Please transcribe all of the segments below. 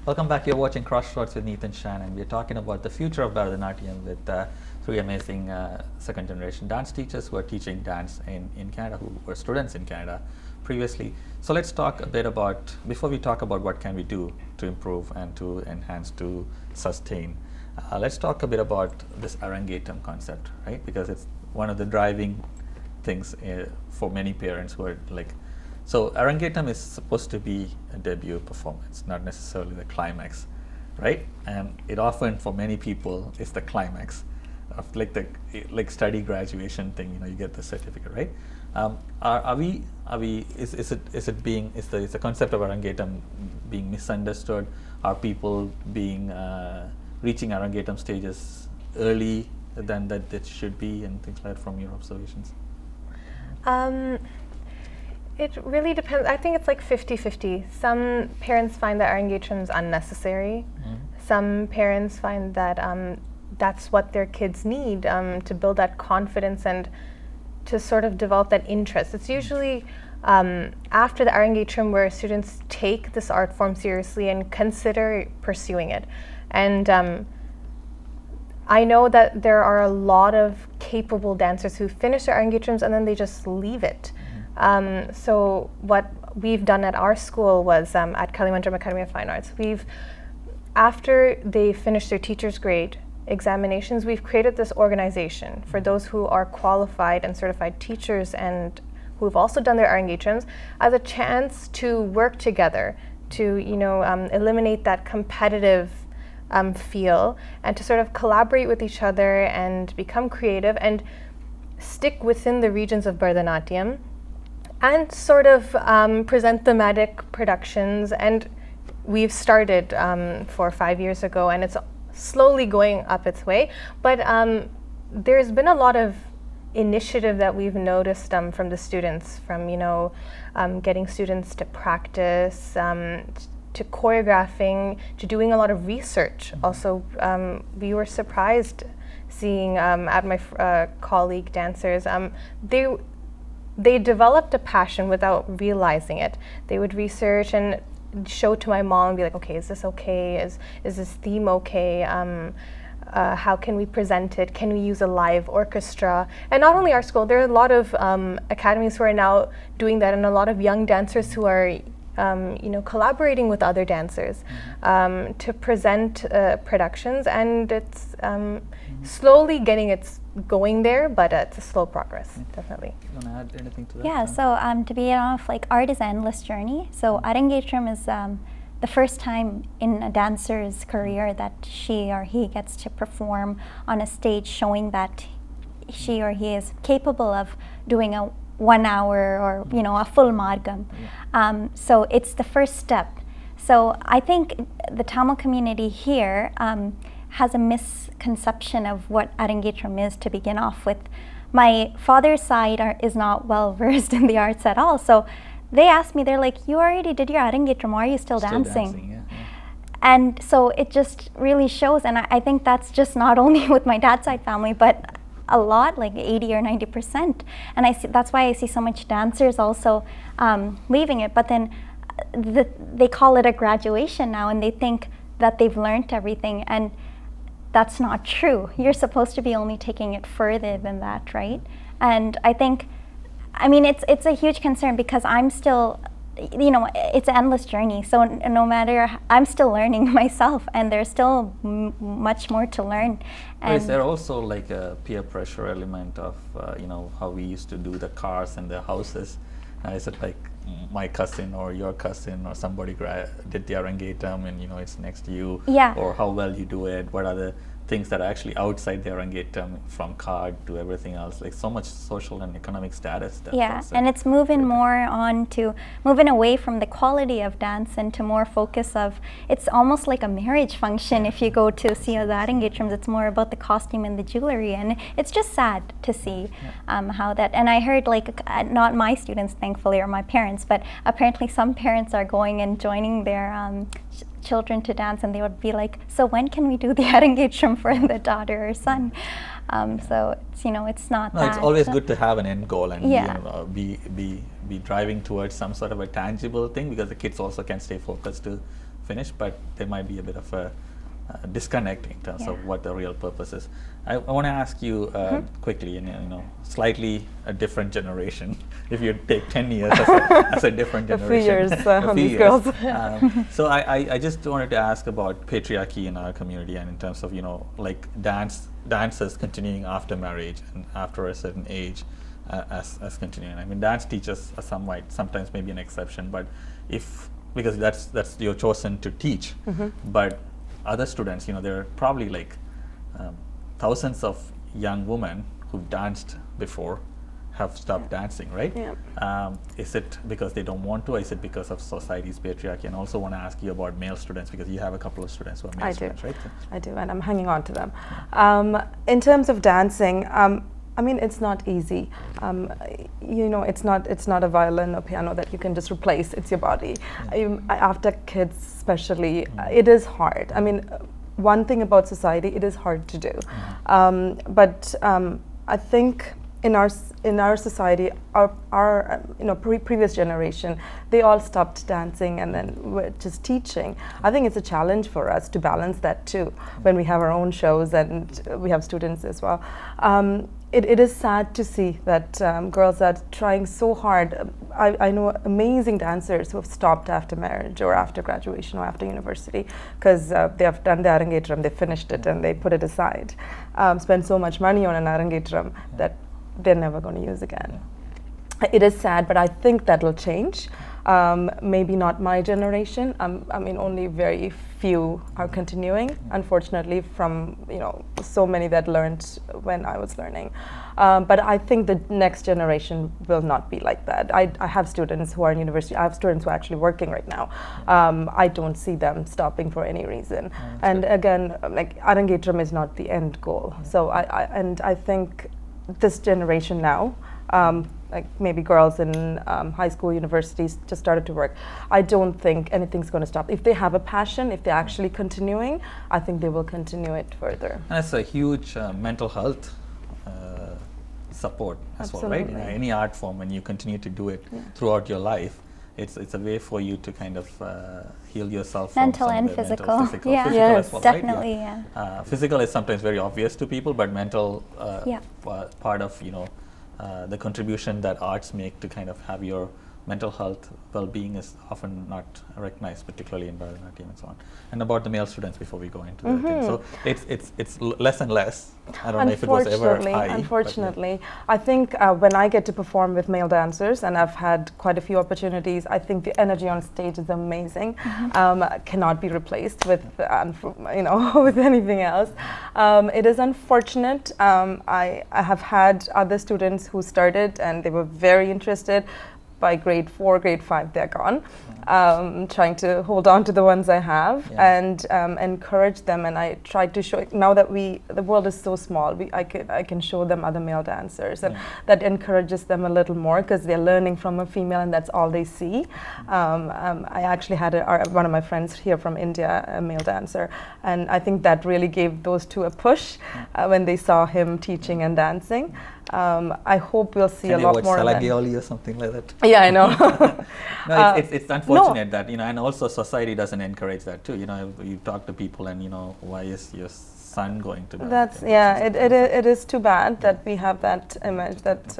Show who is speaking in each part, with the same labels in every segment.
Speaker 1: Welcome back. You're watching CrossRoads with Neethan, Shan, and we're talking about the future of Bharathanatyam with three amazing second-generation dance teachers who are teaching dance in Canada, who were students in Canada previously. So let's talk a bit about, before we talk about what can we do to improve and to enhance, to sustain, let's talk a bit about this Arangetam concept, right? Because it's one of the driving things for many parents who are like, so Arangetam is supposed to be a debut performance, not necessarily the climax, right? And it often, for many people, is the climax of like the study graduation thing. You know, you get the certificate, right? Is the concept of Arangetam being misunderstood? Are people being reaching Arangetam stages early than that it should be, and things like that from your observations?
Speaker 2: It really depends. I think it's like 50-50. Some parents find that Arangetam is unnecessary. Some parents find that that's what their kids need to build that confidence and to sort of develop that interest. It's usually after the Arangetam where students take this art form seriously and consider pursuing it. And I know that there are a lot of capable dancers who finish their Arangetams and then they just leave it. So what we've done at our school was at Kalimanjaro Academy of Fine Arts, after they finish their teacher's grade examinations, we've created this organization for those who are qualified and certified teachers and who've also done their Arangetams as a chance to work together to, eliminate that competitive feel and to sort of collaborate with each other and become creative and stick within the regions of Bharathanatyam and sort of present thematic productions. And we've started 4 or 5 years ago, and it's slowly going up its way. But there's been a lot of initiative that we've noticed from the students, from getting students to practice, to choreographing, to doing a lot of research. Also, we were surprised seeing at my colleague dancers, they developed a passion without realizing it. They would research and show to my mom and be like, okay, is this okay? Is this theme okay? How can we present it? Can we use a live orchestra? And not only our school, there are a lot of academies who are now doing that, and a lot of young dancers who are collaborating with other dancers to present productions, and it's slowly getting going there, but it's a slow progress, definitely.
Speaker 1: You want to add anything to that?
Speaker 3: Yeah, so to be honest, like, art is an endless journey. So Arangetam is the first time in a dancer's career that she or he gets to perform on a stage, showing that she or he is capable of doing a 1 hour or a full margam. So it's the first step. So I think the Tamil community here has a misconception of what Arangetam is to begin off with. My father's side is not well versed in the arts at all, so they asked me, they're like, you already did your Arangetam, why are you still dancing?
Speaker 1: Yeah.
Speaker 3: And so it just really shows, and I think that's just not only with my dad's side family, but a lot, like 80 or 90%. And that's why I see so much dancers also leaving it. But then they call it a graduation now, and they think that they've learned everything, and that's not true. You're supposed to be only taking it further than that, right? And I think, it's a huge concern because I'm still, it's an endless journey. So no matter, I'm still learning myself, and there's still much more to learn.
Speaker 1: And is there also like a peer pressure element of, how we used to do the cars and the houses? Is it like my cousin or your cousin or somebody did the Arangetam and it's next to you?
Speaker 3: Yeah.
Speaker 1: Or how well you do it? What are the things that are actually outside the Arangetam, from card to everything else? Like so much social and economic status.
Speaker 3: And it's moving more on to moving away from the quality of dance and to more focus of, it's almost like a marriage function. If you go to see the Arangetams, it's more about the costume and the jewelry, and it's just sad to see how that, and I heard, like, not my students thankfully or my parents, but apparently some parents are going and joining their children to dance, and they would be like, so when can we do the Arangetam for the daughter or son? So it's, it's not that.
Speaker 1: It's always good to have an end goal and be driving towards some sort of a tangible thing, because the kids also can stay focused to finished, but there might be a bit of a disconnect in terms of what the real purpose is. I want to ask you quickly, slightly a different generation. If you take 10 years as a different generation,
Speaker 4: a few years on these girls.
Speaker 1: So I just wanted to ask about patriarchy in our community, and in terms of like dances continuing after marriage and after a certain age, as continuing. I mean, dance teachers are sometimes maybe an exception, but because that's you're chosen to teach, but other students, there are probably like thousands of young women who've danced before have stopped dancing, right?
Speaker 4: Yeah.
Speaker 1: Is it because they don't want to, or is it because of society's patriarchy? And also want to ask you about male students, because you have a couple of students who are male students, right?
Speaker 4: I do, and I'm hanging on to them. In terms of dancing, I mean, it's not easy. It's not a violin or piano that you can just replace. It's your body. After kids, especially, it is hard. I mean, one thing about society, it is hard to do. But I think in our society, our previous generation, they all stopped dancing and then were just teaching. I think it's a challenge for us to balance that too when we have our own shows and we have students as well. It is sad to see that girls are trying so hard. I know amazing dancers who have stopped after marriage or after graduation or after university because they have done the Arangetram, they finished it and they put it aside. Spend so much money on an Arangetram that they're never going to use again. It is sad, but I think that will change. Maybe not my generation. I mean, only very few are continuing, unfortunately, from so many that learned when I was learning. But I think the next generation will not be like that. I have students who are in university. I have students who are actually working right now. I don't see them stopping for any reason. And again, like Arangetram is not the end goal. So I think this generation now, like maybe girls in high school, universities just started to work. I don't think anything's going to stop. If they have a passion, if they're actually continuing, I think they will continue it further.
Speaker 1: And that's a huge mental health support as well, right? Any art form, when you continue to do it throughout your life, it's a way for you to kind of heal yourself.
Speaker 3: Mental and physical.
Speaker 1: Physical
Speaker 3: Yes,
Speaker 1: as well,
Speaker 3: definitely,
Speaker 1: right? Physical is sometimes very obvious to people, but mental part of the contribution that arts make to kind of have your mental health well-being is often not recognized, particularly in Bharathanatyam and so on. And about the male students before we go into the thing. So it's less and less. I don't know if it was ever high.
Speaker 4: Unfortunately, I think when I get to perform with male dancers, and I've had quite a few opportunities, I think the energy on stage is amazing. Cannot be replaced with with anything else. It is unfortunate. I have had other students who started and they were very interested. By grade 4, grade 5, they're gone. Trying to hold on to the ones I have and encourage them. And I try to show, now that the world is so small, I can show them other male dancers, and that encourages them a little more because they're learning from a female and that's all they see. I actually had one of my friends here from India, a male dancer, and I think that really gave those two a push when they saw him teaching and dancing. I hope we'll see a lot more of that.
Speaker 1: Or something like that.
Speaker 4: Yeah, I know.
Speaker 1: No, it's unfortunate that and also society doesn't encourage that too. You talk to people and why is your son going to that?
Speaker 4: It is too bad that we have that image that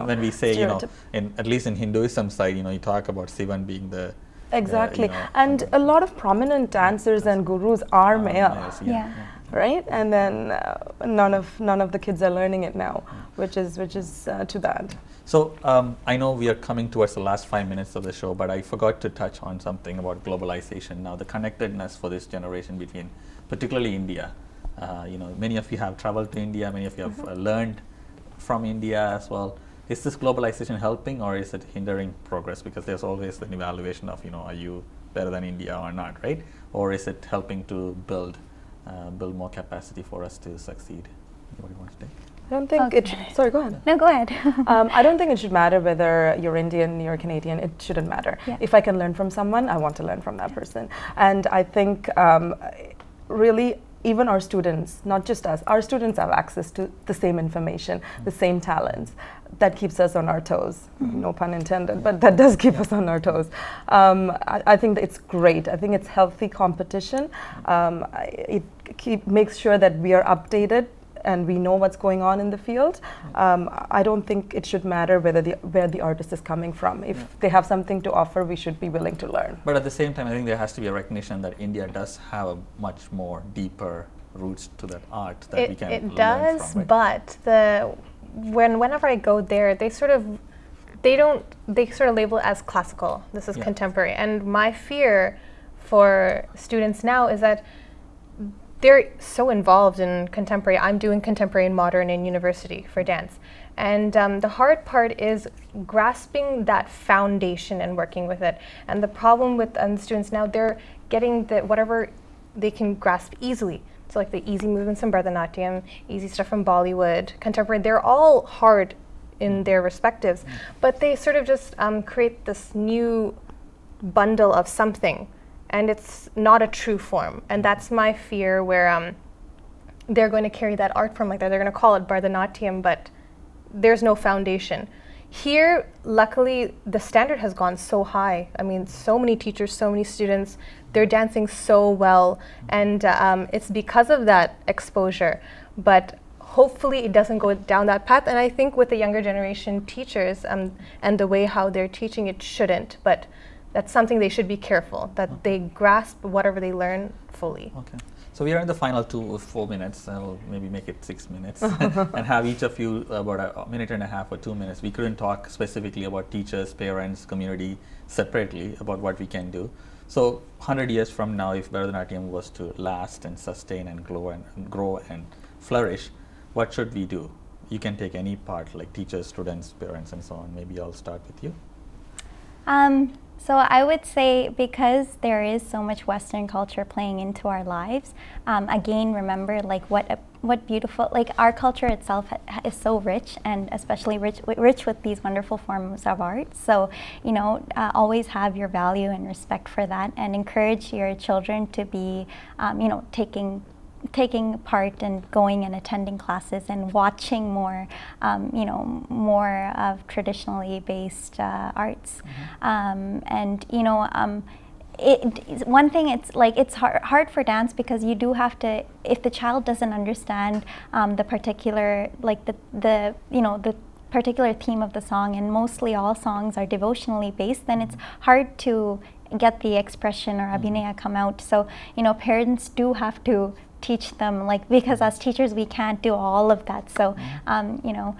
Speaker 1: when we say at least in Hinduism side, you talk about Sivan being the
Speaker 4: exactly, and a lot of prominent dancers and gurus are male. Right, and then none of the kids are learning it now, which is too bad.
Speaker 1: So I know we are coming towards the last 5 minutes of the show, but I forgot to touch on something about globalization. Now, the connectedness for this generation between, particularly India. Many of you have traveled to India. Many of you have learned from India as well. Is this globalization helping or is it hindering progress? Because there's always an evaluation of are you better than India or not, right? Or is it helping to build more capacity for us to succeed? Anybody want to take?
Speaker 4: I don't think sorry, go ahead.
Speaker 3: No, go ahead.
Speaker 4: I don't think it should matter whether you're Indian, you're Canadian. It shouldn't matter. If I can learn from someone, I want to learn from that person. And I think really even our students, not just us, our students have access to the same information, the same talents. That keeps us on our toes. No pun intended, but that does keep us on our toes. I think that it's great. I think it's healthy competition. It makes sure that we are updated and we know what's going on in the field. I don't think it should matter where the artist is coming from. If they have something to offer, we should be willing to learn.
Speaker 1: But at the same time, I think there has to be a recognition that India does have a much more deeper roots to that art that we can learn from. It does,
Speaker 2: right? But whenever I go there, they sort of label it as classical. This is contemporary. And my fear for students now is that they're so involved in contemporary. I'm doing contemporary and modern in university for dance. And the hard part is grasping that foundation and working with it. And the problem with students now, they're getting whatever they can grasp easily. So like the easy movements from Bharathanatyam, easy stuff from Bollywood, contemporary, they're all hard in their respectives. But they sort of just create this new bundle of something. And it's not a true form. And that's my fear, where they're going to carry that art form like that. They're going to call it Bharathanatyam, but there's no foundation. Here, luckily, the standard has gone so high. I mean, so many teachers, so many students, they're dancing so well. And it's because of that exposure. But hopefully it doesn't go down that path. And I think with the younger generation teachers and the way how they're teaching, it shouldn't. But that's something they should be careful, that they grasp whatever they learn fully.
Speaker 1: Okay. So we are in the final 4 minutes. I'll maybe make it 6 minutes and have each of you about a minute and a half or 2 minutes. We couldn't talk specifically about teachers, parents, community separately about what we can do. So 100 years from now, if Bharathanatyam was to last and sustain and grow and flourish, what should we do? You can take any part, like teachers, students, parents, and so on. Maybe I'll start with you.
Speaker 3: So I would say, because there is so much Western culture playing into our lives, again, remember like what beautiful, like our culture itself is so rich, and especially rich with these wonderful forms of art. So, you know, always have your value and respect for that, and encourage your children to be, you know, taking part and going and attending classes and watching more, you know, more of traditionally based arts. And you know, one thing, it's like it's hard for dance, because you do have to, if the child doesn't understand the particular, like the you know, the particular theme of the song, and mostly all songs are devotionally based, then it's hard to get the expression or abhinaya come out. So, you know, parents do have to teach them, like, because as teachers we can't do all of that. So you know,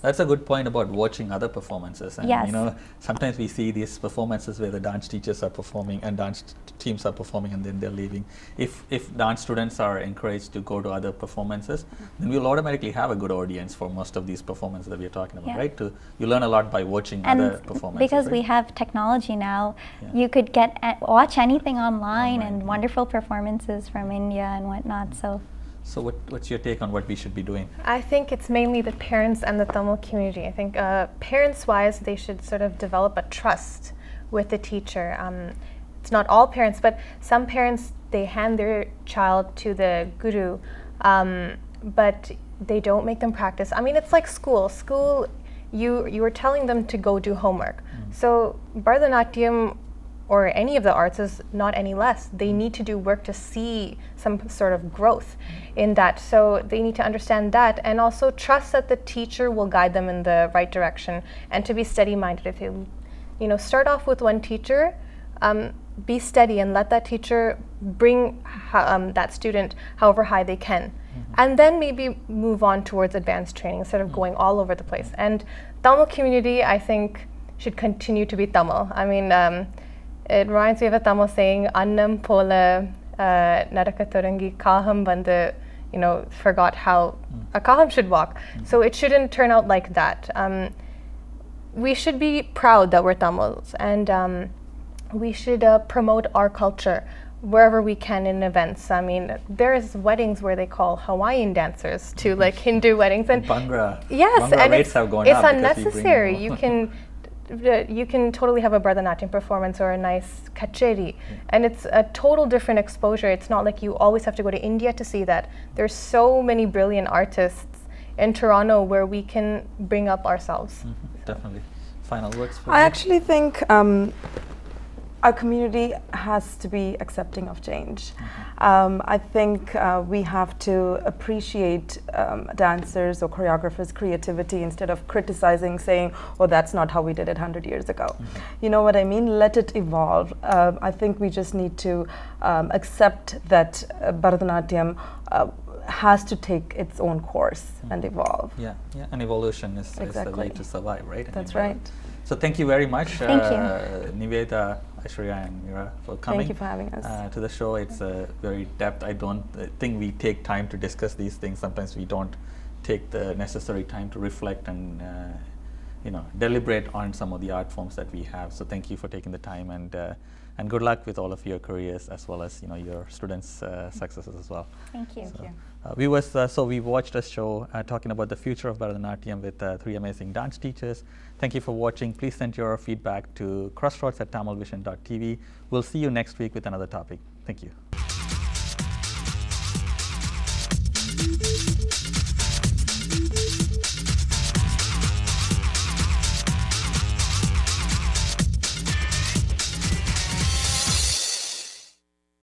Speaker 1: that's a good point about watching other performances. And
Speaker 3: yes.
Speaker 1: You know, sometimes we see these performances where the dance teachers are performing and dance teams are performing, and then they're leaving. If dance students are encouraged to go to other performances, then we'll automatically have a good audience for most of these performances that we're talking about, right? You learn a lot by watching other performances.
Speaker 3: Because we have technology now, you could watch anything online, and wonderful performances from India and whatnot. So
Speaker 1: what's your take on what we should be doing?
Speaker 2: I think it's mainly the parents and the Tamil community. I think parents-wise, they should sort of develop a trust with the teacher. It's not all parents, but some parents, they hand their child to the guru, but they don't make them practice. I mean, it's like school. School, you are telling them to go do homework. So Bharathanatyam or any of the arts is not any less. They need to do work to see some sort of growth in that. So they need to understand that, and also trust that the teacher will guide them in the right direction, and to be steady-minded. If you know, start off with one teacher, be steady and let that teacher bring that student however high they can. And then maybe move on towards advanced training instead of going all over the place. And Tamil community, I think, should continue to be Tamil. I mean, it reminds me of a Tamil saying, Annam pola nadaka thurangi kaham vandu, you know, forgot how a kaham should walk. So it shouldn't turn out like that. We should be proud that we're Tamils, and we should promote our culture wherever we can in events. I mean, there's weddings where they call Hawaiian dancers to like Hindu weddings, and
Speaker 1: Bhangra.
Speaker 2: Yes,
Speaker 1: Bhangra
Speaker 2: and
Speaker 1: rates have gone
Speaker 2: it's
Speaker 1: up
Speaker 2: unnecessary. You can you can totally have a Bharathanatyam performance or a nice kacheri, and it's a total different exposure. It's not like you always have to go to India to see that. There's so many brilliant artists in Toronto where we can bring up ourselves.
Speaker 1: Definitely. Final words for
Speaker 4: I
Speaker 1: you?
Speaker 4: actually think our community has to be accepting of change. I think we have to appreciate dancers or choreographers' creativity instead of criticizing, saying, oh, that's not how we did it 100 years ago. You know what I mean? Let it evolve. I think we just need to accept that Bharatanatyam has to take its own course and evolve.
Speaker 1: Yeah, and evolution is the way
Speaker 4: Exactly.
Speaker 1: to survive, right?
Speaker 4: That's right.
Speaker 1: So thank you very much,
Speaker 3: Thank you.
Speaker 1: Niveda, Aishwarya, and Mira, for coming.
Speaker 4: Thank you for having us.
Speaker 1: To the show. It's very depth. I don't think we take time to discuss these things. Sometimes we don't take the necessary time to reflect and deliberate on some of the art forms that we have. So thank you for taking the time, and good luck with all of your careers as well as your students' successes as well.
Speaker 3: Thank you.
Speaker 4: Thank you.
Speaker 1: Viewers, so we watched a show talking about the future of Bharatanatyam with three amazing dance teachers. Thank you for watching. Please send your feedback to crossroads@tamilvision.tv. We'll see you next week with another topic. Thank you.